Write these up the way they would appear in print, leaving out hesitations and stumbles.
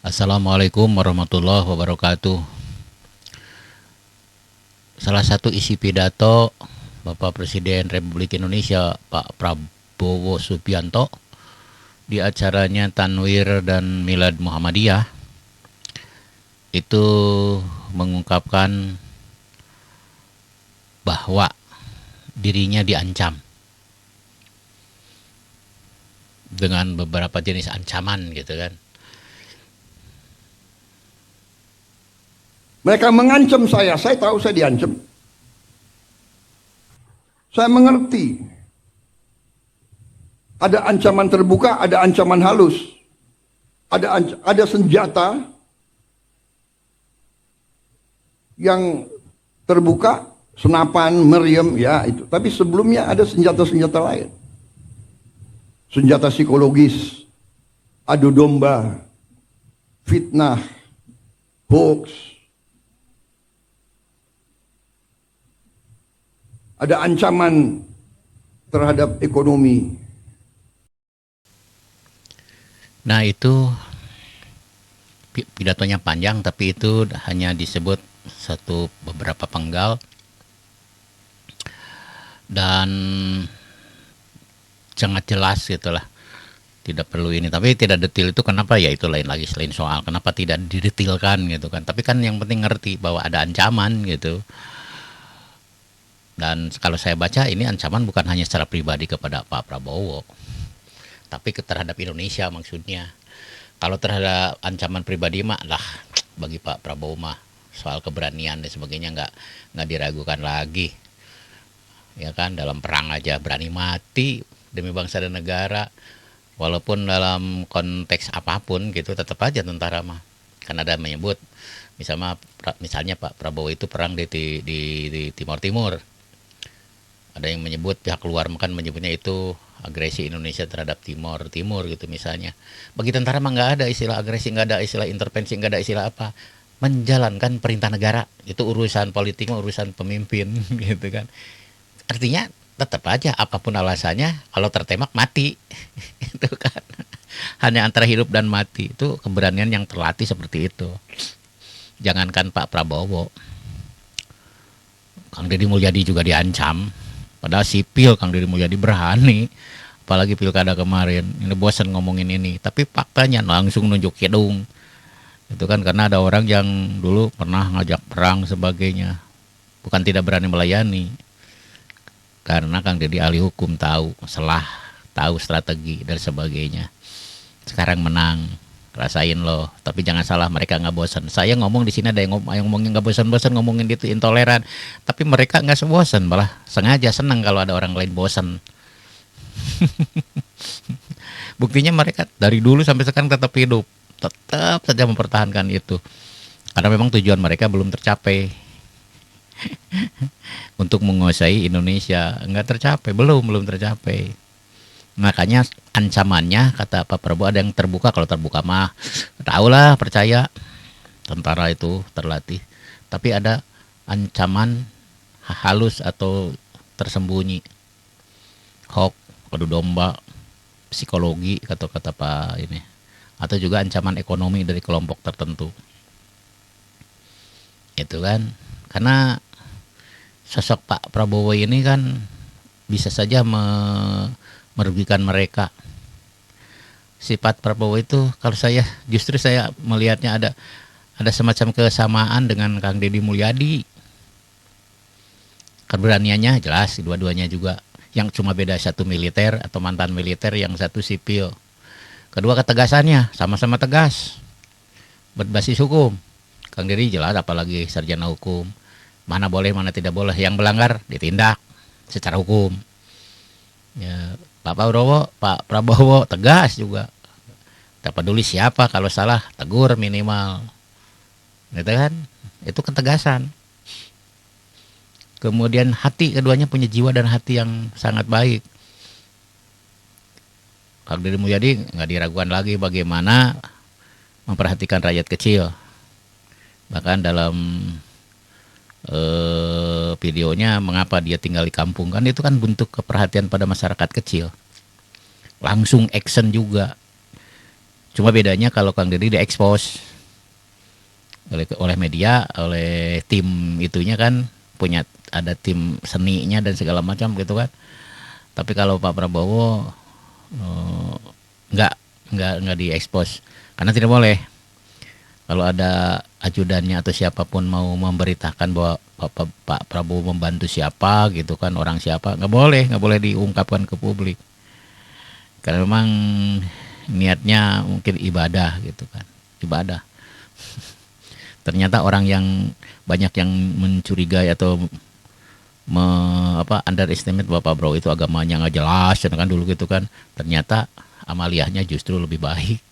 Assalamualaikum warahmatullahi wabarakatuh. Salah satu isi pidato Bapak Presiden Republik Indonesia Pak Prabowo Subianto di acaranya Tanwir dan Milad Muhammadiyah itu mengungkapkan bahwa dirinya diancam dengan beberapa jenis ancaman gitu kan. Mereka mengancam saya tahu saya diancam. Saya mengerti. Ada ancaman terbuka, ada ancaman halus. Ada senjata yang terbuka, senapan, meriam, ya itu. Tapi sebelumnya ada senjata-senjata lain. Senjata psikologis, adu domba, fitnah, hoax. Ada ancaman terhadap ekonomi. Nah itu pidatonya panjang tapi itu hanya disebut beberapa penggal dan sangat jelas gitulah, tidak perlu ini, tapi tidak detail itu kenapa, ya itu lain lagi, selain soal kenapa tidak didetilkan gitu kan, tapi kan yang penting ngerti bahwa ada ancaman gitu. Dan kalau saya baca ini ancaman bukan hanya secara pribadi kepada Pak Prabowo, tapi terhadap Indonesia maksudnya. Kalau terhadap ancaman pribadi mah lah, bagi Pak Prabowo mah soal keberanian dan sebagainya nggak diragukan lagi, ya kan. Dalam perang aja berani mati demi bangsa dan negara, walaupun dalam konteks apapun gitu tetap aja tentara mah. Kan ada menyebut misalnya Pak Prabowo itu perang di Timur Timur. Ada yang menyebut, pihak luar kan menyebutnya itu agresi Indonesia terhadap Timur gitu misalnya. Bagi tentara mah nggak ada istilah agresi, nggak ada istilah intervensi, nggak ada istilah apa. Menjalankan perintah negara, itu urusan politik, urusan pemimpin gitu kan. Artinya tetap aja apapun alasannya, kalau tertembak mati itu kan. Hanya antara hidup dan mati, itu keberanian yang terlatih seperti itu. Jangankan Pak Prabowo, Kang Deddy Mulyadi juga diancam. Padahal sipil Kang Deddy Mulyadi berani, apalagi pilkada kemarin. Ini bosan ngomongin ini, tapi faktanya langsung nunjuk hidung. Itu kan karena ada orang yang dulu pernah ngajak perang sebagainya. Bukan tidak berani melayani. Karena Kang Deddy ahli hukum, tahu strategi dan sebagainya. Sekarang menang, rasain loh. Tapi jangan salah, mereka nggak bosan. Saya ngomong di sini ada yang ngomongin nggak bosan-bosan, ngomongin itu intoleran. Tapi mereka nggak sebosan, malah sengaja senang kalau ada orang lain bosan. Buktinya mereka dari dulu sampai sekarang tetap hidup, tetap saja mempertahankan itu. Karena memang tujuan mereka belum tercapai. Untuk menguasai Indonesia nggak tercapai, belum tercapai. Makanya ancamannya kata Pak Prabowo ada yang terbuka. Kalau terbuka mah tahulah, percaya tentara itu terlatih. Tapi ada ancaman halus atau tersembunyi, hoax, adu domba, psikologi kata Pak ini, atau juga ancaman ekonomi dari kelompok tertentu. Itu kan karena sosok Pak Prabowo ini kan bisa saja merugikan mereka. Sifat Prabowo itu kalau justru saya melihatnya ada semacam kesamaan dengan Kang Deddy Mulyadi. Keberaniannya jelas dua-duanya juga, yang cuma beda satu militer atau mantan militer, yang satu sipil. Kedua ketegasannya, sama-sama tegas, berbasis hukum. Kang Deddy jelas apalagi sarjana hukum, mana boleh mana tidak boleh, yang melanggar ditindak secara hukum. Ya, Pak Prabowo tegas juga. Tak peduli siapa, kalau salah tegur minimal. Gitu kan? Itu ketegasan. Kemudian hati, keduanya punya jiwa dan hati yang sangat baik. Kang Deddy Mulyadi nggak diragukan lagi bagaimana memperhatikan rakyat kecil. Bahkan dalam videonya mengapa dia tinggal di kampung, kan itu kan bentuk keperhatian pada masyarakat kecil. Langsung action juga. Cuma bedanya kalau Kang Deddy diekspos oleh media, oleh tim itunya kan, punya ada tim seninya dan segala macam gitu kan. Tapi kalau Pak Prabowo eh, nggak nggak diekspos karena tidak boleh. Kalau ada ajudannya atau siapapun mau memberitakan bahwa Pak Prabowo membantu siapa gitu kan, orang siapa, nggak boleh diungkapkan ke publik karena memang niatnya mungkin ibadah gitu kan, ibadah. Ternyata orang yang banyak yang mencurigai atau underestimate bahwa Pak Prabowo itu agamanya nggak jelas kan dulu gitu kan, ternyata amaliyahnya justru lebih baik.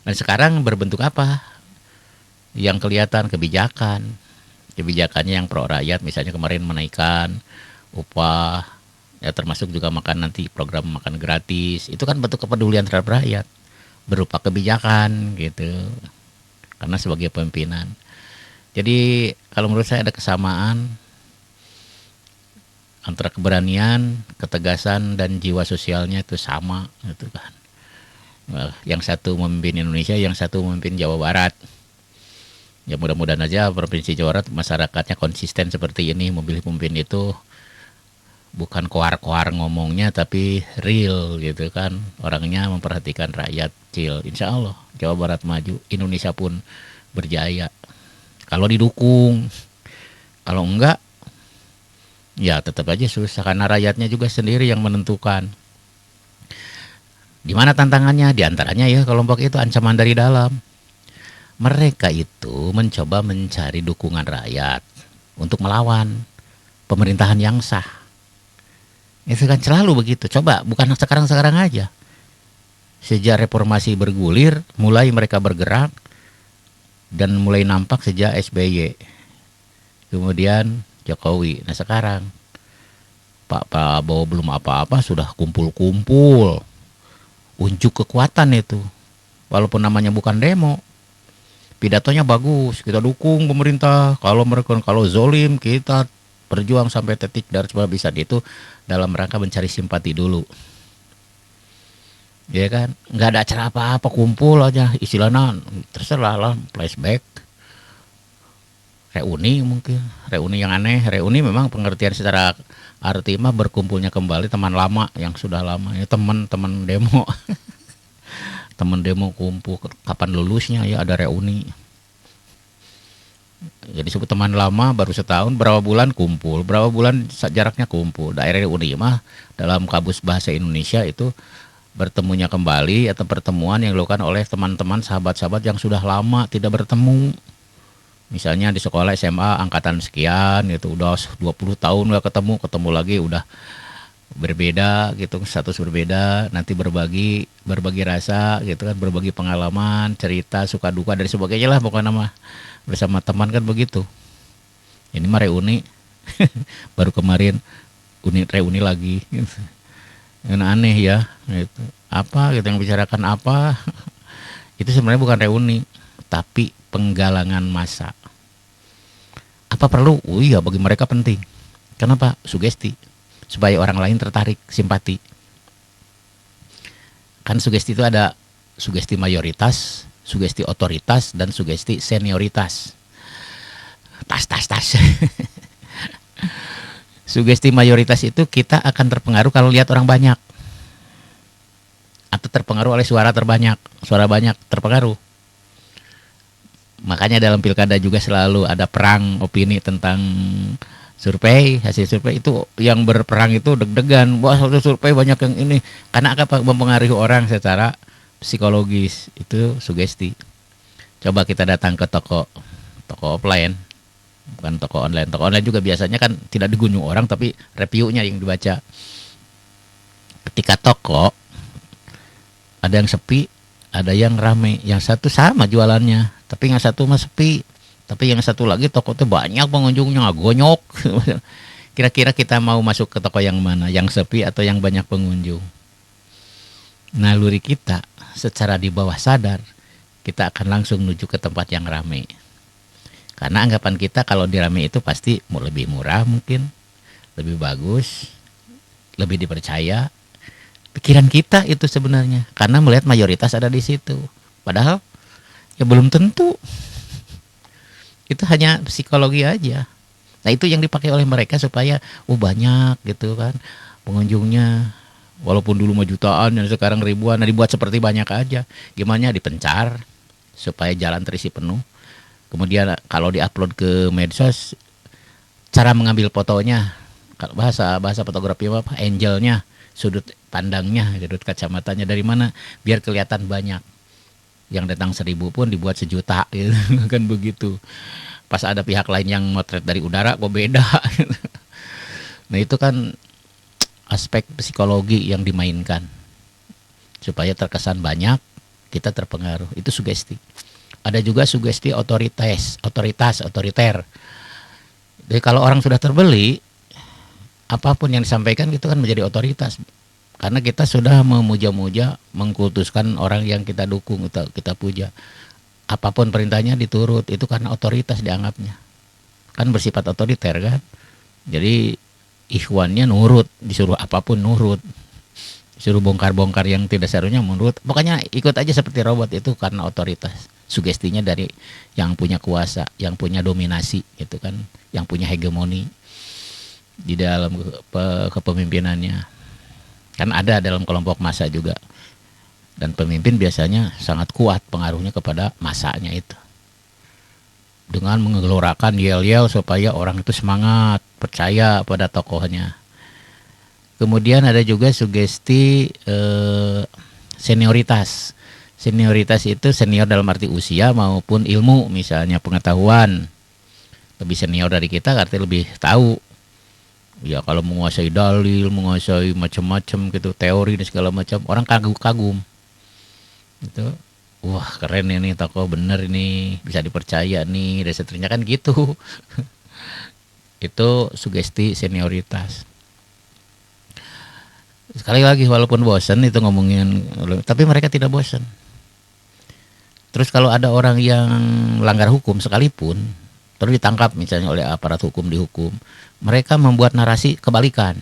Dan sekarang berbentuk apa? Yang kelihatan kebijakannya yang pro rakyat, misalnya kemarin menaikkan upah, ya termasuk juga makan nanti program makan gratis, itu kan bentuk kepedulian terhadap rakyat berupa kebijakan gitu. Karena sebagai pimpinan. Jadi kalau menurut saya ada kesamaan antara keberanian, ketegasan dan jiwa sosialnya itu sama gitu kan. Yang satu memimpin Indonesia, yang satu memimpin Jawa Barat. Ya mudah-mudahan aja Provinsi Jawa Barat masyarakatnya konsisten seperti ini, memilih pemimpin itu bukan koar-koar ngomongnya tapi real gitu kan, orangnya memperhatikan rakyat kecil. Insya Allah Jawa Barat maju, Indonesia pun berjaya kalau didukung. Kalau enggak ya tetap aja susah karena rakyatnya juga sendiri yang menentukan. Di mana tantangannya? Di antaranya ya kelompok itu ancaman dari dalam. Mereka itu mencoba mencari dukungan rakyat untuk melawan pemerintahan yang sah. Itu kan selalu begitu. Coba bukan sekarang-sekarang aja. Sejak reformasi bergulir, mulai mereka bergerak dan mulai nampak sejak SBY. Kemudian Jokowi. Nah sekarang Pak Prabowo belum apa-apa sudah kumpul-kumpul. Unjuk kekuatan itu. Walaupun namanya bukan demo. Pidatonya bagus, kita dukung pemerintah. Kalau zolim kita berjuang sampai titik darah bisa itu dalam rangka mencari simpati dulu. Ya kan, nggak ada acara apa-apa, kumpul aja istilahnya, terserah lah, flashback, reuni mungkin, reuni yang aneh. Reuni memang pengertian secara arti mah berkumpulnya kembali teman lama yang sudah lama, ya teman-teman demo. Teman demo kumpul, kapan lulusnya ya ada reuni. Jadi disebut teman lama baru setahun, berapa bulan kumpul, berapa bulan jaraknya kumpul. Daerah reuni mah dalam kabus bahasa Indonesia itu bertemunya kembali atau pertemuan yang dilakukan oleh teman-teman sahabat-sahabat yang sudah lama tidak bertemu. Misalnya di sekolah SMA angkatan sekian gitu, udah 20 tahun gak ketemu lagi udah berbeda gitu, status berbeda, nanti berbagi rasa gitu kan, berbagi pengalaman, cerita, suka duka dan sebagainya lah pokoknya mah bersama teman kan begitu. Ini mah reuni baru kemarin reuni lagi gitu. Yang aneh ya gitu. Apa gitu yang bicarakan apa? Itu sebenarnya bukan reuni tapi penggalangan massa. Apa perlu? Oh iya, bagi mereka penting. Kenapa? Sugesti supaya orang lain tertarik, simpati. Kan sugesti itu ada sugesti mayoritas, sugesti otoritas, dan sugesti senioritas. Tas. Sugesti mayoritas itu kita akan terpengaruh kalau lihat orang banyak. Atau terpengaruh oleh suara terbanyak. Suara banyak terpengaruh. Makanya dalam pilkada juga selalu ada perang opini tentang survei, hasil survei itu yang berperang itu deg-degan. Wah, satu survei banyak yang ini. Karena apa? Mempengaruhi orang secara psikologis. Itu sugesti. Coba kita datang ke toko offline, bukan toko online. Toko online juga biasanya kan tidak digunjung orang, tapi reviewnya yang dibaca. Ketika toko ada yang sepi, ada yang rame. Yang satu sama jualannya, tapi yang satu mah sepi. Tapi yang satu lagi toko itu banyak pengunjungnya, gonyok. Kira-kira kita mau masuk ke toko yang mana? Yang sepi atau yang banyak pengunjung? Naluri kita secara di bawah sadar, kita akan langsung menuju ke tempat yang ramai. Karena anggapan kita kalau di ramai itu pasti lebih murah mungkin, lebih bagus, lebih dipercaya, pikiran kita itu sebenarnya, karena melihat mayoritas ada di situ. Padahal ya belum tentu. Itu hanya psikologi aja. Nah itu yang dipakai oleh mereka supaya banyak gitu kan pengunjungnya. Walaupun dulu mah jutaan, dan sekarang ribuan. Nah dibuat seperti banyak aja. Gimana dipencar supaya jalan terisi penuh. Kemudian kalau diupload ke medsos, cara mengambil fotonya, bahasa fotografi apa? Angle-nya, sudut pandangnya, sudut kacamatanya dari mana, biar kelihatan banyak. Yang datang 1.000 pun dibuat 1.000.000 gitu. Kan begitu. Pas ada pihak lain yang motret dari udara kok beda. Nah itu kan aspek psikologi yang dimainkan supaya terkesan banyak, kita terpengaruh. Itu sugesti. Ada juga sugesti otoriter. Jadi kalau orang sudah terbeli, apapun yang disampaikan itu kan menjadi otoritas. Karena kita sudah memuja-muja, mengkultuskan orang yang kita dukung, kita puja. Apapun perintahnya diturut, itu karena otoritas dianggapnya. Kan bersifat otoriter kan. Jadi ikhwannya nurut, disuruh apapun nurut. Disuruh bongkar-bongkar yang tidak seharusnya menurut. Pokoknya ikut aja seperti robot, itu karena otoritas. Sugestinya dari yang punya kuasa, yang punya dominasi gitu kan, yang punya hegemoni di dalam kepemimpinannya. Kan ada dalam kelompok massa juga. Dan pemimpin biasanya sangat kuat pengaruhnya kepada massanya itu. Dengan menggelorakan yel-yel supaya orang itu semangat, percaya pada tokohnya. Kemudian ada juga sugesti senioritas. Senioritas itu senior dalam arti usia maupun ilmu, misalnya pengetahuan. Lebih senior dari kita artinya lebih tahu. Ya kalau menguasai dalil, menguasai macam-macam gitu, teori dan segala macam, orang kagum-kagum. Itu, wah keren ini tokoh, bener ini, bisa dipercaya nih, dan seterusnya kan gitu. Itu sugesti senioritas. Sekali lagi walaupun bosan itu ngomongin, tapi mereka tidak bosan. Terus kalau ada orang yang langgar hukum sekalipun, terus ditangkap misalnya oleh aparat hukum, dihukum, mereka membuat narasi kebalikan.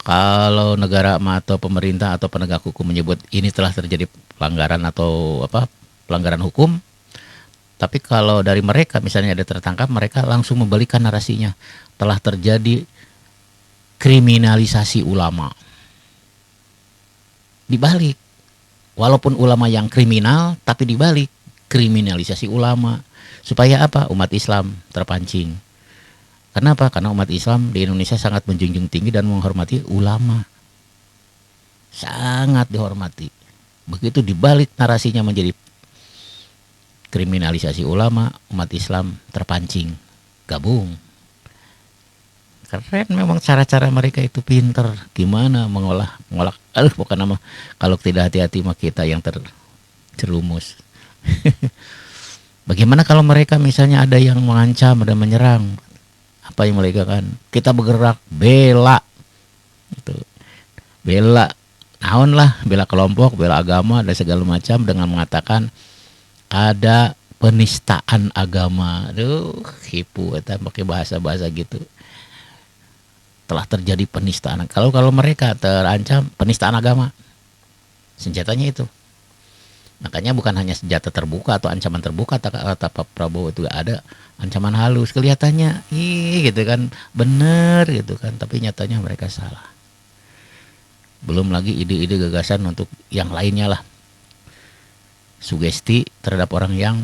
Kalau negara atau pemerintah atau penegak hukum menyebut ini telah terjadi pelanggaran atau pelanggaran hukum, tapi kalau dari mereka misalnya ada tertangkap, mereka langsung membalikan narasinya, telah terjadi kriminalisasi ulama. Dibalik, walaupun ulama yang kriminal, tapi dibalik kriminalisasi ulama. Supaya apa? Umat Islam terpancing. Kenapa? Karena umat Islam di Indonesia sangat menjunjung tinggi dan menghormati ulama. Sangat dihormati. Begitu dibalik narasinya menjadi kriminalisasi ulama, umat Islam terpancing, gabung. Keren memang cara-cara mereka itu, pinter. Gimana mengolah bukan nama, kalau tidak hati-hati mah kita yang terjerumus. Bagaimana kalau mereka misalnya ada yang mengancam, ada menyerang, apa yang mereka kan? Kita bergerak bela, itu bela, naon lah, bela kelompok, bela agama dan segala macam dengan mengatakan ada penistaan agama. Aduh, hipu, kita pakai bahasa-bahasa gitu. Telah terjadi penistaan. Kalau mereka terancam penistaan agama, senjatanya itu. Makanya bukan hanya senjata terbuka atau ancaman terbuka, kata Pak Prabowo itu ada ancaman halus, kelihatannya gitu kan, bener gitu kan, tapi nyatanya mereka salah. Belum lagi ide-ide gagasan untuk yang lainnya lah. Sugesti terhadap orang yang,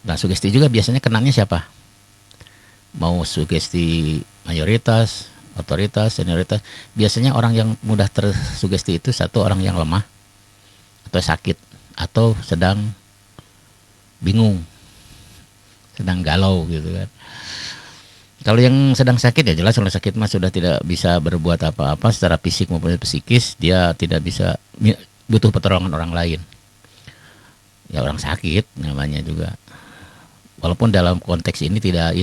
nah sugesti juga biasanya kenanya siapa? Mau sugesti mayoritas, otoritas, senioritas, biasanya orang yang mudah tersugesti itu satu, orang yang lemah atau sakit atau sedang bingung, sedang galau gitu kan. Kalau yang sedang sakit ya jelas, kalau sakit mah sudah tidak bisa berbuat apa-apa secara fisik maupun psikis, dia tidak bisa, butuh pertolongan orang lain. Ya orang sakit namanya juga. Walaupun dalam konteks ini tidak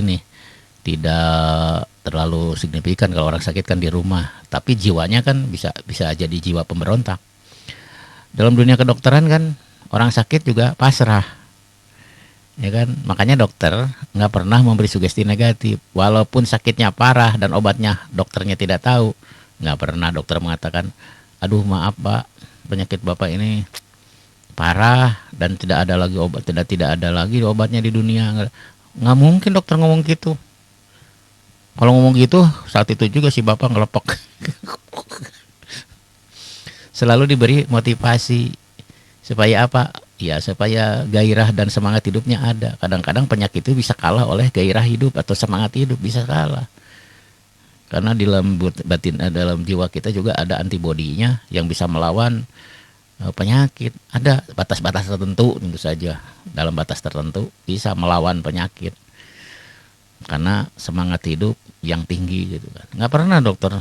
terlalu signifikan, kalau orang sakit kan di rumah, tapi jiwanya kan bisa jadi jiwa pemberontak. Dalam dunia kedokteran kan orang sakit juga pasrah, ya kan. Makanya dokter nggak pernah memberi sugesti negatif, walaupun sakitnya parah dan obatnya dokternya tidak tahu, Nggak pernah dokter mengatakan, aduh maaf Pak, penyakit Bapak ini parah dan tidak ada lagi obat, tidak ada lagi obatnya di dunia. Nggak mungkin dokter ngomong gitu. Kalau ngomong gitu saat itu juga si Bapak ngelepek. Selalu diberi motivasi supaya apa? Ya supaya gairah dan semangat hidupnya ada. Kadang-kadang penyakit itu bisa kalah oleh gairah hidup atau semangat hidup, bisa kalah. Karena di dalam batin, dalam jiwa kita juga ada antibodinya yang bisa melawan penyakit. Ada batas-batas tertentu tentu saja. Dalam batas tertentu bisa melawan penyakit. Karena semangat hidup yang tinggi gitu kan. Nggak pernah dokter,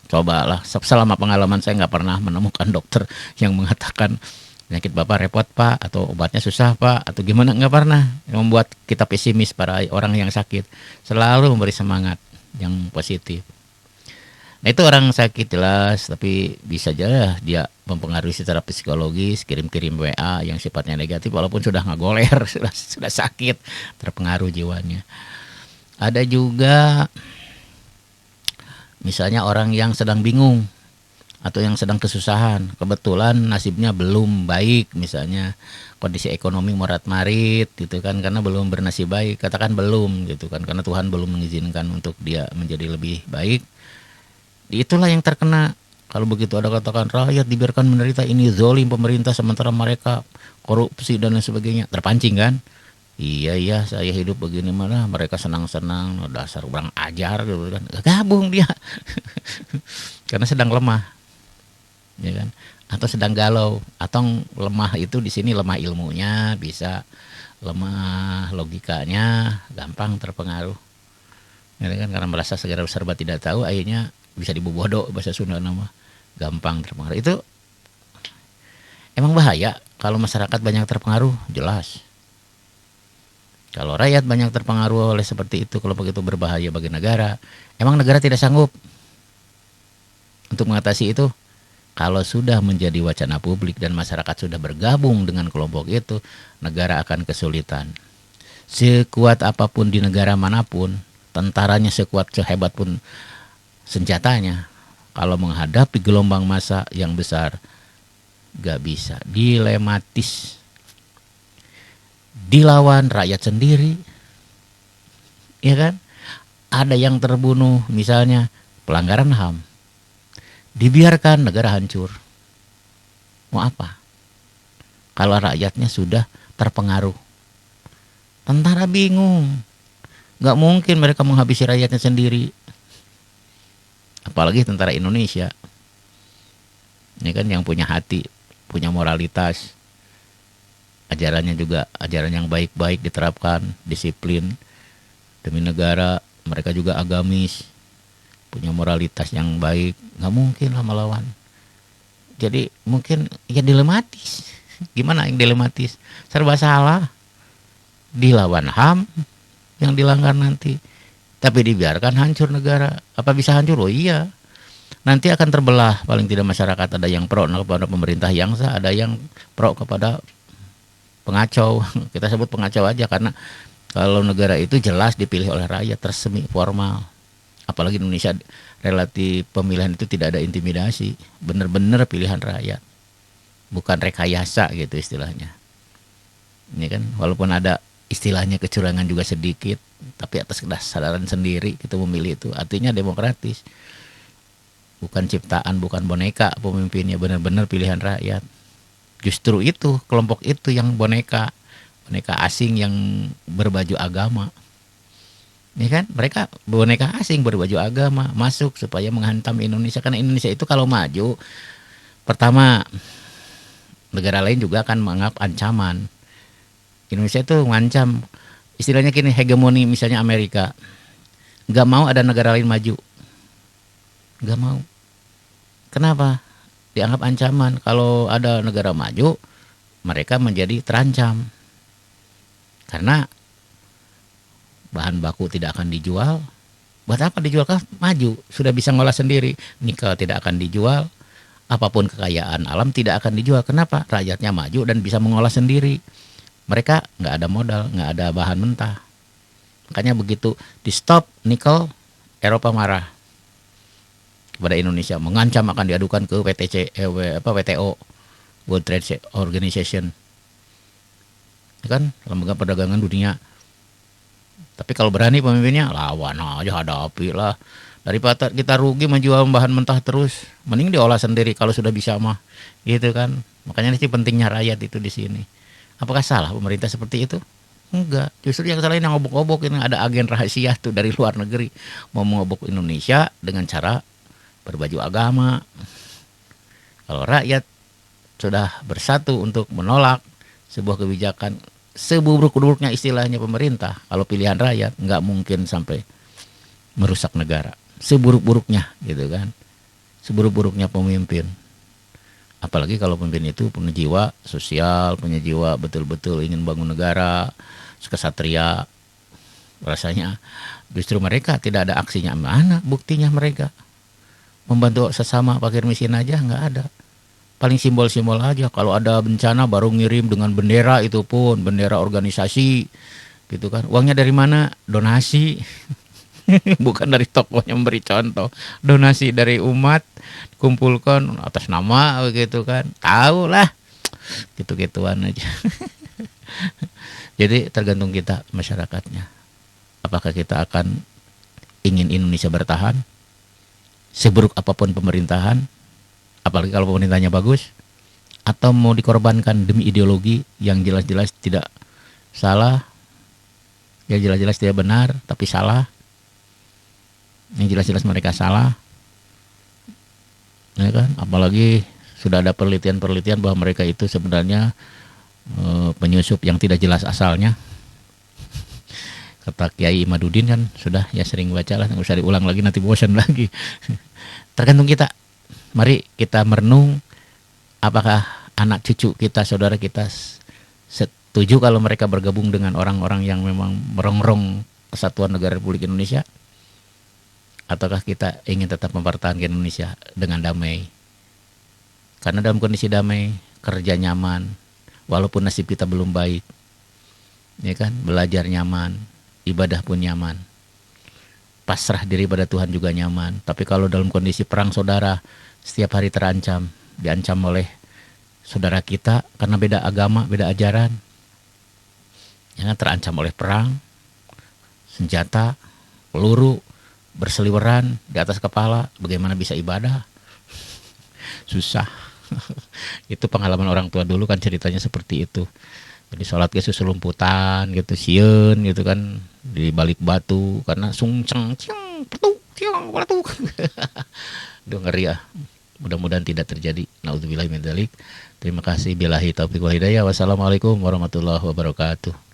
cobalah selama pengalaman saya nggak pernah menemukan dokter yang mengatakan penyakit Bapak repot Pak, atau obatnya susah Pak, atau gimana, nggak pernah. Yang membuat kita pesimis para orang yang sakit, selalu memberi semangat yang positif. Nah itu orang sakit jelas, tapi bisa aja dia mempengaruhi secara psikologis, kirim-kirim WA yang sifatnya negatif walaupun sudah ngagoler, sudah sakit, terpengaruh jiwanya. Ada juga misalnya orang yang sedang bingung atau yang sedang kesusahan, kebetulan nasibnya belum baik, misalnya kondisi ekonomi morat-marit gitu kan, karena belum bernasib baik, katakan belum gitu kan, karena Tuhan belum mengizinkan untuk dia menjadi lebih baik. Itulah yang terkena. Kalau begitu ada katakan rakyat dibiarkan menderita, ini zolim pemerintah sementara mereka korupsi dan lain sebagainya, terpancing kan. Iya saya hidup begini mana mereka senang-senang, dasar kurang ajar gitu kan, gabung dia. Karena sedang lemah, ya kan, atau sedang galau, atau lemah itu di sini lemah ilmunya, bisa lemah logikanya, gampang terpengaruh, ya kan, karena merasa segera serba tidak tahu, akhirnya bisa dibobodo bahasa Sunda nama, gampang terpengaruh. Itu emang bahaya kalau masyarakat banyak terpengaruh, jelas. Kalau rakyat banyak terpengaruh oleh seperti itu, kelompok itu berbahaya bagi negara. Emang negara tidak sanggup untuk mengatasi itu? Kalau sudah menjadi wacana publik dan masyarakat sudah bergabung dengan kelompok itu, negara akan kesulitan. Sekuat apapun di negara manapun, tentaranya sekuat sehebat pun senjatanya, kalau menghadapi gelombang massa yang besar, gak bisa, dilematis. Dilawan rakyat sendiri, ya kan? Ada yang terbunuh, misalnya pelanggaran HAM, dibiarkan negara hancur. Mau apa? Kalau rakyatnya sudah terpengaruh, tentara bingung, nggak mungkin mereka menghabisi rakyatnya sendiri. Apalagi tentara Indonesia, ini kan yang punya hati, punya moralitas. Ajarannya juga ajaran yang baik-baik diterapkan, disiplin demi negara, mereka juga agamis, punya moralitas yang baik, nggak mungkin lah melawan. Jadi mungkin ya dilematis. Gimana yang dilematis? Serba salah. Dilawan HAM yang dilanggar nanti, tapi dibiarkan hancur negara. Apa bisa hancur? Oh iya. Nanti akan terbelah, paling tidak masyarakat, ada yang pro kepada pemerintah yang sah, ada yang pro kepada pengacau. Kita sebut pengacau aja, karena kalau negara itu jelas dipilih oleh rakyat, resmi, formal. Apalagi Indonesia relatif pemilihan itu tidak ada intimidasi, benar-benar pilihan rakyat, bukan rekayasa gitu istilahnya. Ini kan walaupun ada istilahnya kecurangan juga sedikit, tapi atas kesadaran sendiri kita memilih itu, artinya demokratis. Bukan ciptaan, bukan boneka pemimpinnya, benar-benar pilihan rakyat. Justru itu kelompok itu yang boneka asing yang berbaju agama, ini kan mereka boneka asing berbaju agama masuk supaya menghantam Indonesia. Karena Indonesia itu kalau maju, pertama negara lain juga akan menganggap ancaman. Indonesia itu mengancam, istilahnya gini, hegemoni misalnya Amerika, nggak mau ada negara lain maju, nggak mau. Kenapa? Dianggap ancaman. Kalau ada negara maju, mereka menjadi terancam. Karena bahan baku tidak akan dijual. Buat apa dijual? Kan maju, sudah bisa ngolah sendiri. Nikel tidak akan dijual. Apapun kekayaan alam tidak akan dijual. Kenapa? Rakyatnya maju dan bisa mengolah sendiri. Mereka nggak ada modal, nggak ada bahan mentah. Makanya begitu di stop nikel, Eropa marah. kepada Indonesia, mengancam akan diadukan ke WTO, World Trade Organization, ya kan, lembaga perdagangan dunia. Tapi kalau berani pemimpinnya, lawan aja, hadapi lah. Daripada kita rugi menjual bahan mentah terus, mending diolah sendiri kalau sudah bisa mah, gitu kan. Makanya sih pentingnya rakyat itu di sini. Apakah salah pemerintah seperti itu? Enggak. Justru yang salah ini yang ngobok-ngobok, ini ada agen rahasia tuh dari luar negeri mau mengobok Indonesia dengan cara berbaju agama. Kalau rakyat sudah bersatu untuk menolak sebuah kebijakan seburuk-buruknya istilahnya pemerintah, kalau pilihan rakyat nggak mungkin sampai merusak negara. Seburuk-buruknya gitu kan, seburuk-buruknya pemimpin. Apalagi kalau pemimpin itu punya jiwa sosial, punya jiwa betul-betul ingin bangun negara, kesatria. Rasanya justru mereka tidak ada aksinya. Mana buktinya mereka membantu sesama fakir miskin aja nggak ada. Paling simbol-simbol aja. Kalau ada bencana baru ngirim dengan bendera, itu pun bendera organisasi gitu kan. Uangnya dari mana? Donasi. Bukan dari tokohnya memberi contoh, donasi dari umat kumpulkan atas nama begitu kan, tahu lah, gitu-gituan aja. Jadi tergantung kita masyarakatnya, apakah kita akan ingin Indonesia bertahan seburuk apapun pemerintahan, apalagi kalau pemerintahnya bagus, atau mau dikorbankan demi ideologi yang jelas-jelas tidak salah, yang jelas-jelas tidak benar tapi salah, yang jelas-jelas mereka salah, ya kan? Apalagi sudah ada penelitian-penelitian bahwa mereka itu sebenarnya penyusup yang tidak jelas asalnya. Kata Kiai Imaduddin kan sudah ya sering baca lah, nggak usah diulang lagi nanti bosan lagi. Tergantung kita. Mari kita merenung, apakah anak cucu kita, saudara kita setuju kalau mereka bergabung dengan orang-orang yang memang merongrong kesatuan negara Republik Indonesia, ataukah kita ingin tetap mempertahankan Indonesia dengan damai? Karena dalam kondisi damai, kerja nyaman, walaupun nasib kita belum baik, ya kan, belajar nyaman, ibadah pun nyaman, pasrah diri pada Tuhan juga nyaman. Tapi kalau dalam kondisi perang, saudara, setiap hari terancam, diancam oleh saudara kita karena beda agama, beda ajaran, ya kan, terancam oleh perang, senjata, peluru berseliweran di atas kepala, bagaimana bisa ibadah? Susah. Itu pengalaman orang tua dulu kan, ceritanya seperti itu. Jadi sholat ke susulumputan gitu, sieun gitu kan, di balik batu karena sungceng, ciang, petuk, ciang, petuk. Duh, ngeri ya. Mudah-mudahan tidak terjadi. Nauzubillahi min dzalik. Terima kasih. Billahi taufiq wal hidayah. Wassalamualaikum warahmatullahi wabarakatuh.